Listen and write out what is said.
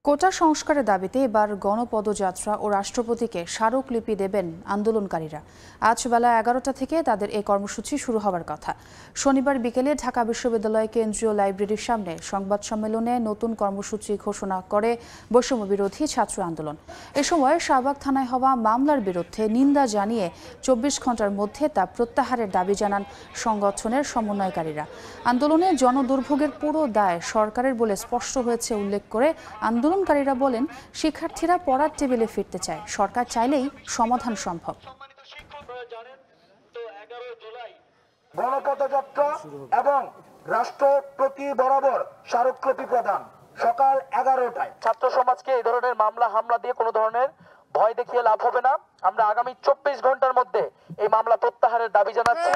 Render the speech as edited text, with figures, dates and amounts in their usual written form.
কোটা সংস্কারের দাবিতে এবার গণপদযাত্রা ও রাষ্ট্রপতিকে স্মারকলিপি দেবেন আন্দোলনকারীরা। আজ বেলা 11টা থেকে তাদের এই কর্মসূচি শুরু হওয়ার কথা। শনিবার বিকেলে ঢাকা বিশ্ববিদ্যালয় কেন্দ্রীয় লাইব্রেরির সামনে সংবাদ সম্মেলনে নতুন কর্মসূচি ঘোষণা করে বৈষম্য বিরোধী ছাত্র আন্দোলন। এ সময় শাহবাগ থানায় হওয়া মামলার বিরুদ্ধে নিন্দা জানিয়ে 24 ঘন্টার মধ্যে তা প্রত্যাহারের দাবি জানান সংগঠনের সমন্বয়কারীরা। আন্দোলনে জনদুর্ভোগের পুরো দায় সরকারের বলে স্পষ্ট হয়েছে উল্লেখ করে আন্দোলনকারীরা বলেন, শিক্ষার্থীরা পড়ার টেবিলে ফিরতে চায়, সরকার চাইলেই সমাধান সম্ভব। গণপদযাত্রা এবং রাষ্ট্রপতি বরাবর স্মারকলিপি প্রদান সকাল 11টায়। ছাত্র সমাজকে এই ধরনের মামলা হামলা দিয়ে কোনো ধরনের ভয় দেখিয়ে লাভ হবে না। আমরা আগামী 24 ঘন্টার মধ্যে এই মামলা প্রত্যাহারের দাবি জানাচ্ছি।